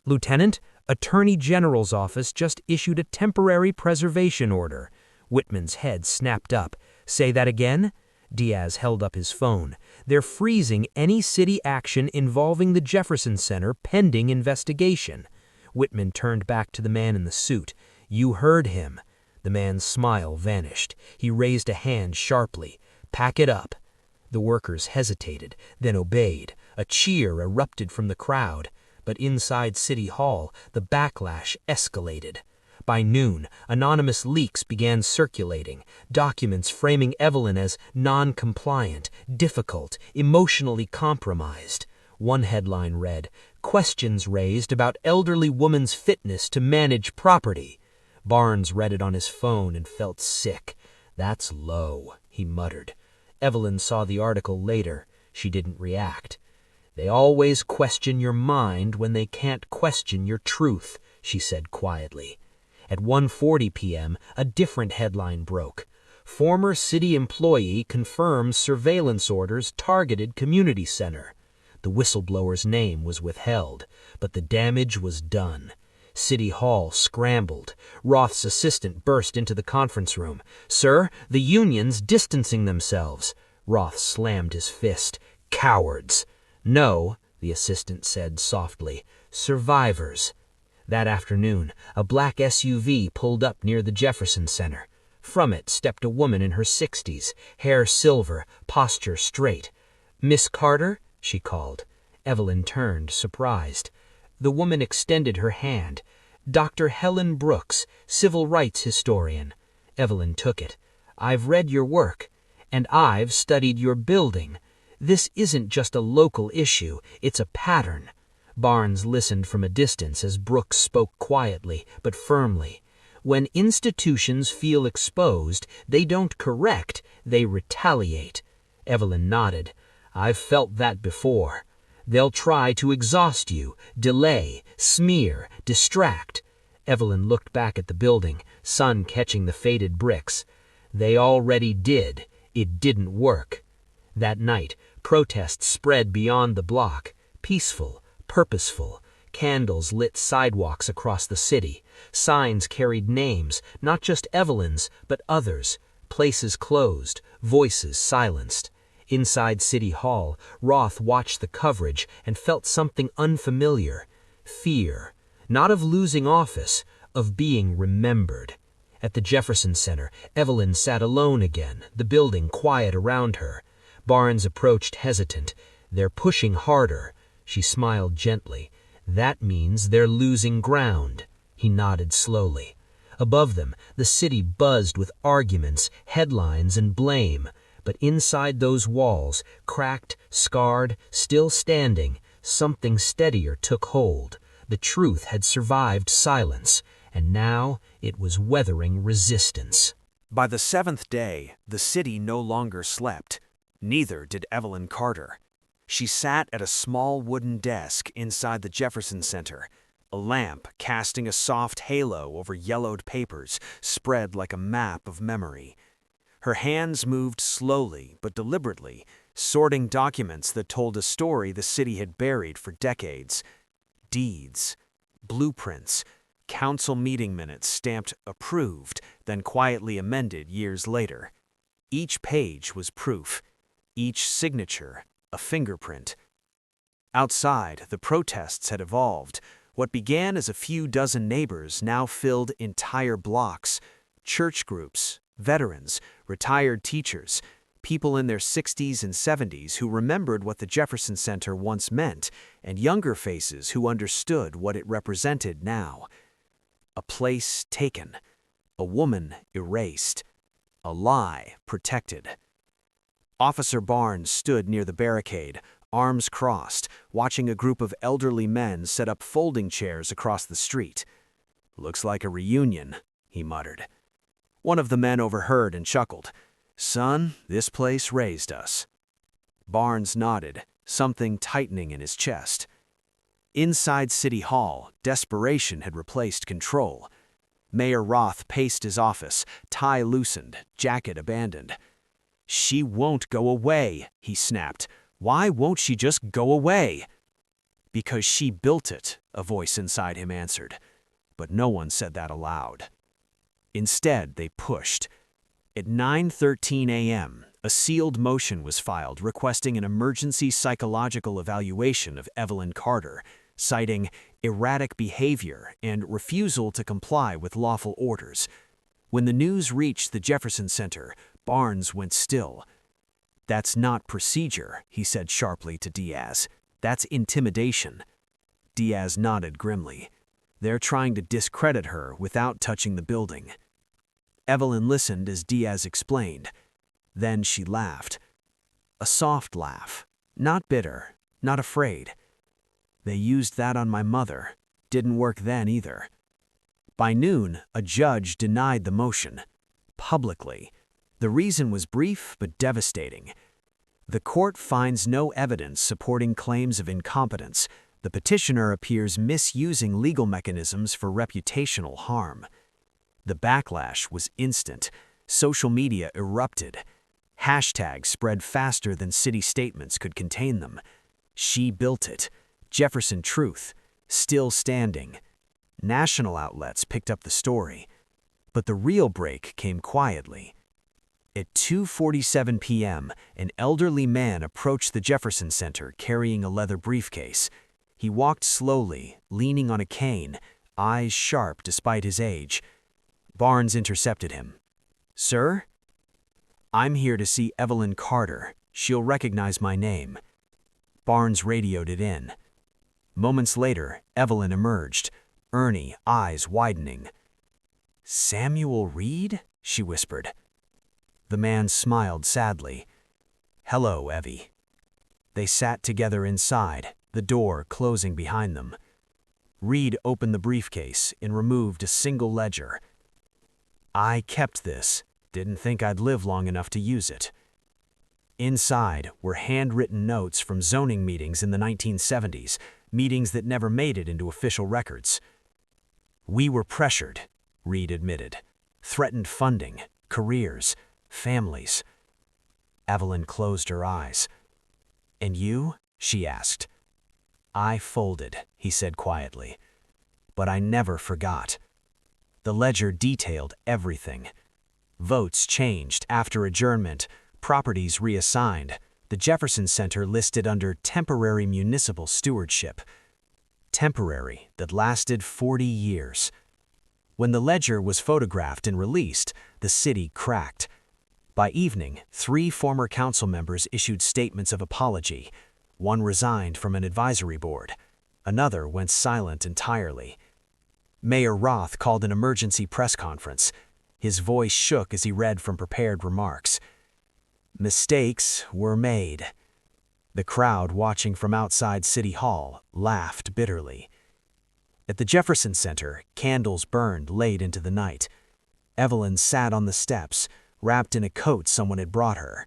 "Lieutenant, Attorney General's office just issued a temporary preservation order." Whitman's head snapped up. "Say that again?" Diaz held up his phone. "They're freezing any city action involving the Jefferson Center pending investigation." Whitman turned back to the man in the suit. "You heard him." The man's smile vanished. He raised a hand sharply. "Pack it up." The workers hesitated, then obeyed. A cheer erupted from the crowd. But inside City Hall, the backlash escalated. By noon, anonymous leaks began circulating, documents framing Evelyn as non-compliant, difficult, emotionally compromised. One headline read, "Questions raised about elderly woman's fitness to manage property." Barnes read it on his phone and felt sick. "That's low," he muttered. Evelyn saw the article later. She didn't react. "They always question your mind when they can't question your truth," she said quietly. At 1:40 p.m., a different headline broke. "Former city employee confirms surveillance orders targeted community center." The whistleblower's name was withheld, but the damage was done. City Hall scrambled. Roth's assistant burst into the conference room. "Sir, the union's distancing themselves." Roth slammed his fist. "Cowards." "No," the assistant said softly. "Survivors." That afternoon, a black SUV pulled up near the Jefferson Center. From it stepped a woman in her 60s, hair silver, posture straight. "Miss Carter?" she called. Evelyn turned, surprised. The woman extended her hand. "Dr. Helen Brooks, civil rights historian." Evelyn took it. "I've read your work, and I've studied your building. This isn't just a local issue, it's a pattern." Barnes listened from a distance as Brooks spoke quietly but firmly. "When institutions feel exposed, they don't correct, they retaliate." Evelyn nodded. "I've felt that before. They'll try to exhaust you, delay, smear, distract." Evelyn looked back at the building, sun catching the faded bricks. "They already did. It didn't work." That night, protests spread beyond the block, peaceful, purposeful. Candles lit sidewalks across the city. Signs carried names, not just Evelyn's, but others. Places closed, voices silenced. Inside City Hall, Roth watched the coverage and felt something unfamiliar. Fear, not of losing office, of being remembered. At the Jefferson Center, Evelyn sat alone again, the building quiet around her. Barnes approached hesitant. "They're pushing harder." She smiled gently. "That means they're losing ground." He nodded slowly. Above them, the city buzzed with arguments, headlines, and blame. But inside those walls, cracked, scarred, still standing, something steadier took hold. The truth had survived silence, and now it was weathering resistance. By the 7th day, the city no longer slept. Neither did Evelyn Carter. She sat at a small wooden desk inside the Jefferson Center, a lamp casting a soft halo over yellowed papers spread like a map of memory. Her hands moved slowly but deliberately, sorting documents that told a story the city had buried for decades. Deeds, blueprints, council meeting minutes stamped approved, then quietly amended years later. Each page was proof, each signature a fingerprint. Outside, the protests had evolved. What began as a few dozen neighbors now filled entire blocks. Church groups, veterans, retired teachers, people in their 60s and 70s who remembered what the Jefferson Center once meant, and younger faces who understood what it represented now. A place taken, a woman erased, a lie protected. Officer Barnes stood near the barricade, arms crossed, watching a group of elderly men set up folding chairs across the street. "Looks like a reunion," he muttered. One of the men overheard and chuckled. "Son, this place raised us." Barnes nodded, something tightening in his chest. Inside City Hall, desperation had replaced control. Mayor Roth paced his office, tie loosened, jacket abandoned. "She won't go away," he snapped. "Why won't she just go away?" "Because she built it," a voice inside him answered. But no one said that aloud. Instead, they pushed. At 9:13 a.m., a sealed motion was filed requesting an emergency psychological evaluation of Evelyn Carter, citing erratic behavior and refusal to comply with lawful orders. When the news reached the Jefferson Center, Barnes went still. "That's not procedure," he said sharply to Diaz. "That's intimidation." Diaz nodded grimly. "They're trying to discredit her without touching the building." Evelyn listened as Diaz explained. Then she laughed. A soft laugh. Not bitter, not afraid. "They used that on my mother. Didn't work then either." By noon, a judge denied the motion. Publicly. The reason was brief but devastating. The court finds no evidence supporting claims of incompetence. The petitioner appears misusing legal mechanisms for reputational harm. The backlash was instant. Social media erupted. Hashtags spread faster than city statements could contain them. "She built it." "Jefferson Truth." "Still standing." National outlets picked up the story. But the real break came quietly. At 2:47 p.m., an elderly man approached the Jefferson Center carrying a leather briefcase. He walked slowly, leaning on a cane, eyes sharp despite his age. Barnes intercepted him. "Sir?" "I'm here to see Evelyn Carter. She'll recognize my name." Barnes radioed it in. Moments later, Evelyn emerged, Ernie, eyes widening. "Samuel Reed?" she whispered. The man smiled sadly. "Hello, Evie." They sat together inside, the door closing behind them. Reed opened the briefcase and removed a single ledger. "I kept this. Didn't think I'd live long enough to use it." Inside were handwritten notes from zoning meetings in the 1970s, meetings that never made it into official records. "We were pressured," Reed admitted. "Threatened funding, careers, families." Evelyn closed her eyes. "And you?" she asked. "I folded," he said quietly. "But I never forgot." The ledger detailed everything. Votes changed after adjournment, properties reassigned, the Jefferson Center listed under temporary municipal stewardship. Temporary that lasted 40 years. When the ledger was photographed and released, the city cracked. By evening, 3 former council members issued statements of apology. One resigned from an advisory board. Another went silent entirely. Mayor Roth called an emergency press conference. His voice shook as he read from prepared remarks. "Mistakes were made." The crowd watching from outside City Hall laughed bitterly. At the Jefferson Center, candles burned late into the night. Evelyn sat on the steps, wrapped in a coat someone had brought her.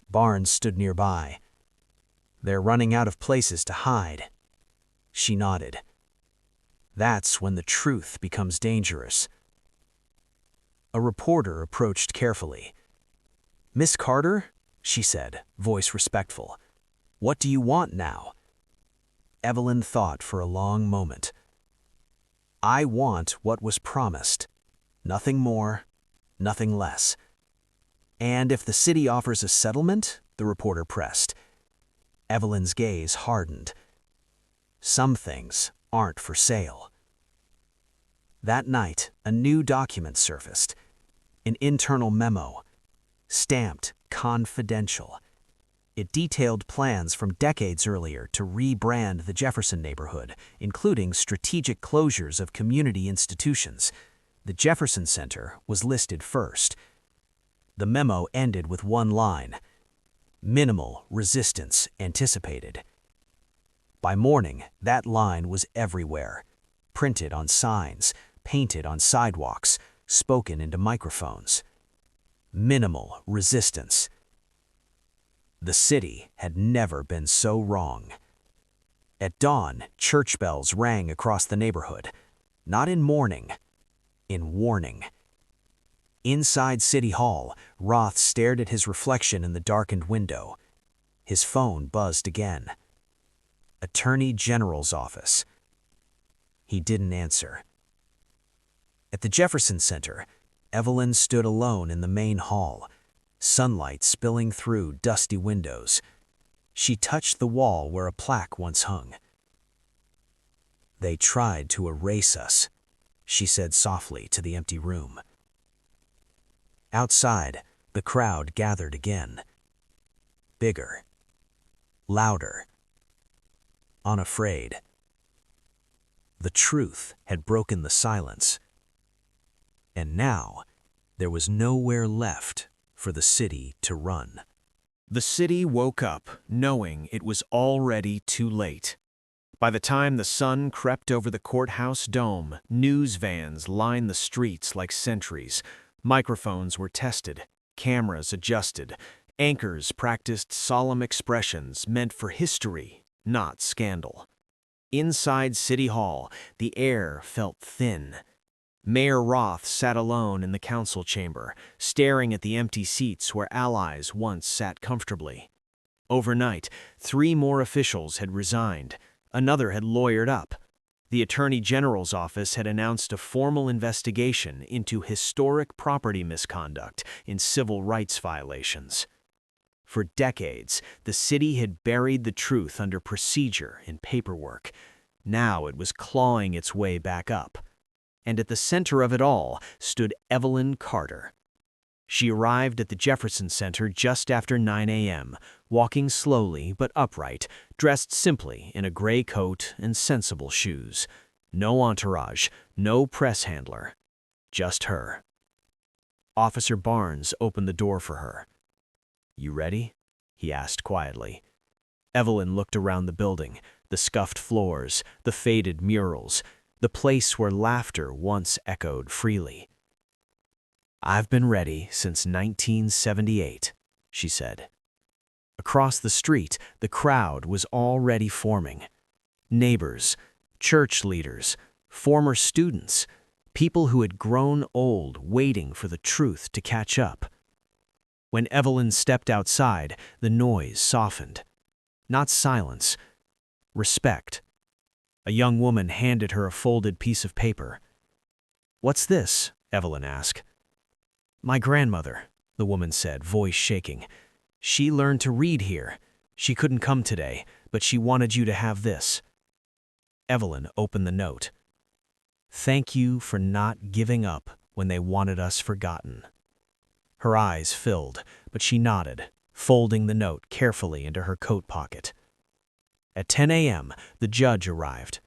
Barnes stood nearby. "They're running out of places to hide." She nodded. "That's when the truth becomes dangerous." A reporter approached carefully. "Miss Carter," she said, voice respectful. "What do you want now?" Evelyn thought for a long moment. "I want what was promised. Nothing more, nothing less." "And if the city offers a settlement?" the reporter pressed. Evelyn's gaze hardened. "Some things aren't for sale." That night, a new document surfaced. An internal memo, stamped confidential. It detailed plans from decades earlier to rebrand the Jefferson neighborhood, including strategic closures of community institutions. The Jefferson Center was listed first. The memo ended with one line: "Minimal resistance anticipated." By morning, that line was everywhere, printed on signs, painted on sidewalks, spoken into microphones. Minimal resistance. The city had never been so wrong. At dawn, church bells rang across the neighborhood, not in mourning, in warning. Inside City Hall, Roth stared at his reflection in the darkened window. His phone buzzed again. Attorney General's office. He didn't answer. At the Jefferson Center, Evelyn stood alone in the main hall, sunlight spilling through dusty windows. She touched the wall where a plaque once hung. "They tried to erase us," she said softly to the empty room. Outside, the crowd gathered again. Bigger. Louder. Unafraid. The truth had broken the silence. And now, there was nowhere left for the city to run. The city woke up, knowing it was already too late. By the time the sun crept over the courthouse dome, news vans lined the streets like sentries. Microphones were tested, cameras adjusted, anchors practiced solemn expressions meant for history, not scandal. Inside City Hall, the air felt thin. Mayor Roth sat alone in the council chamber, staring at the empty seats where allies once sat comfortably. Overnight, 3 more officials had resigned. Another had lawyered up. The Attorney General's office had announced a formal investigation into historic property misconduct in civil rights violations. For decades, the city had buried the truth under procedure and paperwork. Now it was clawing its way back up. And at the center of it all stood Elena Carter. She arrived at the Jefferson Center just after 9 a.m., walking slowly but upright, dressed simply in a gray coat and sensible shoes. No entourage, no press handler, just her. Officer Barnes opened the door for her. "You ready?" he asked quietly. Evelyn looked around the building, the scuffed floors, the faded murals, the place where laughter once echoed freely. "I've been ready since 1978, she said. Across the street, the crowd was already forming. Neighbors, church leaders, former students, people who had grown old waiting for the truth to catch up. When Evelyn stepped outside, the noise softened. Not silence, respect. A young woman handed her a folded piece of paper. "What's this?" Evelyn asked. "My grandmother," the woman said, voice shaking. "She learned to read here. She couldn't come today, but she wanted you to have this." Evelyn opened the note. "Thank you for not giving up when they wanted us forgotten." Her eyes filled, but she nodded, folding the note carefully into her coat pocket. At 10 a.m., the judge arrived.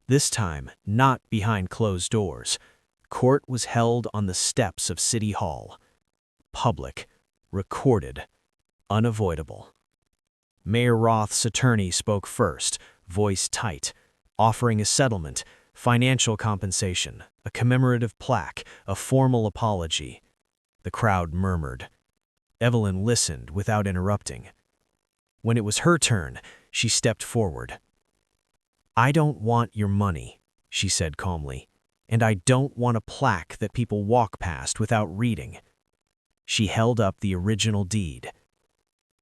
This time, not behind closed doors. Court was held on the steps of City Hall. Public, recorded, unavoidable. Mayor Roth's attorney spoke first, voice tight, offering a settlement, financial compensation, a commemorative plaque, a formal apology. The crowd murmured. Evelyn listened without interrupting. When it was her turn, she stepped forward. "I don't want your money," she said calmly, "and I don't want a plaque that people walk past without reading." She held up the original deed.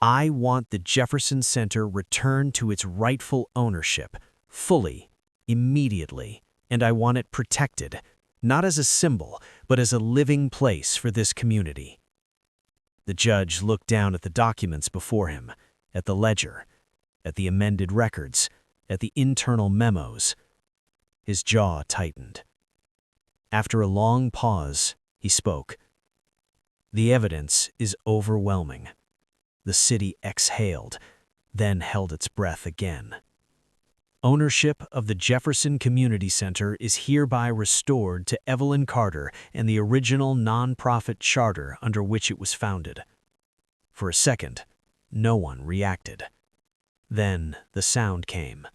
"I want the Jefferson Center returned to its rightful ownership, fully, immediately, and I want it protected, not as a symbol, but as a living place for this community." The judge looked down at the documents before him, at the ledger, at the amended records, at the internal memos. His jaw tightened. After a long pause, he spoke. "The evidence is overwhelming." The city exhaled, then held its breath again. "Ownership of the Jefferson Community Center is hereby restored to Elena Carter and the original nonprofit charter under which it was founded." For a second, no one reacted. Then the sound came.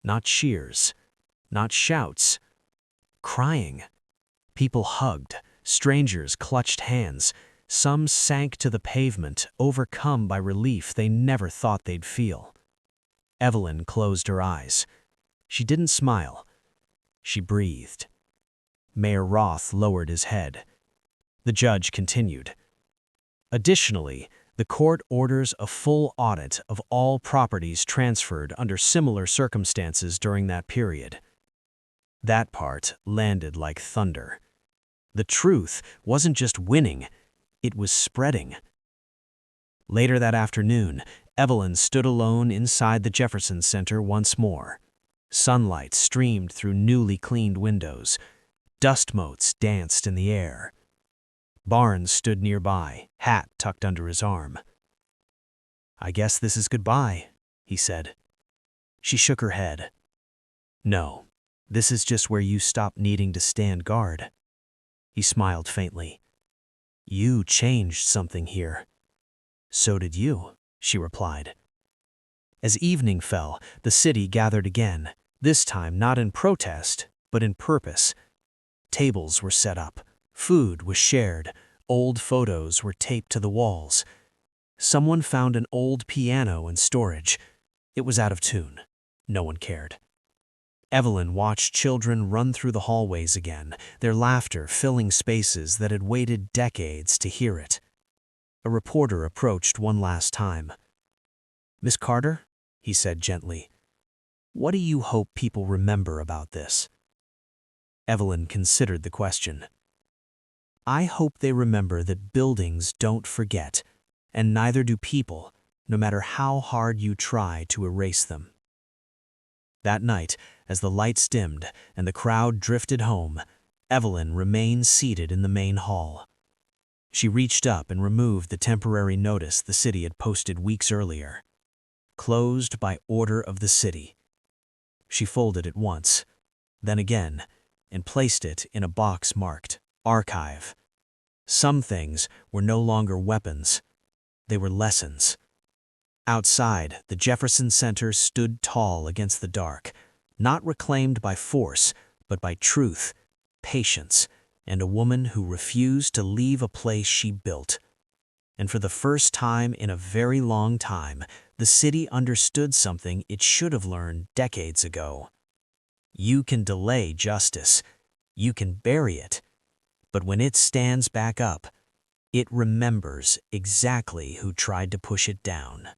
Not cheers, not shouts, crying. People hugged, strangers clutched hands, some sank to the pavement, overcome by relief they never thought they'd feel. Evelyn closed her eyes. She didn't smile. She breathed. Mayor Roth lowered his head. The judge continued. Additionally, the court orders a full audit of all properties transferred under similar circumstances during that period. That part landed like thunder. The truth wasn't just winning, it was spreading. Later that afternoon, Evelyn stood alone inside the Jefferson Center once more. Sunlight streamed through newly cleaned windows. Dust motes danced in the air. Barnes stood nearby, hat tucked under his arm. "I guess this is goodbye," he said. She shook her head. "No, this is just where you stop needing to stand guard." He smiled faintly. "You changed something here." "So did you," she replied. As evening fell, the city gathered again, this time not in protest, but in purpose. Tables were set up, food was shared, old photos were taped to the walls. Someone found an old piano in storage. It was out of tune. No one cared. Evelyn watched children run through the hallways again, their laughter filling spaces that had waited decades to hear it. A reporter approached one last time. "Miss Carter," he said gently, "what do you hope people remember about this?" Evelyn considered the question. "I hope they remember that buildings don't forget, and neither do people, no matter how hard you try to erase them." That night, as the lights dimmed and the crowd drifted home, Evelyn remained seated in the main hall. She reached up and removed the temporary notice the city had posted weeks earlier. "Closed by order of the city." She folded it once, then again, and placed it in a box marked Archive. Some things were no longer weapons. They were lessons. Outside, the Jefferson Center stood tall against the dark, not reclaimed by force, but by truth, patience, and a woman who refused to leave a place she built. And for the first time in a very long time, the city understood something it should have learned decades ago. You can delay justice. You can bury it. But when it stands back up, it remembers exactly who tried to push it down.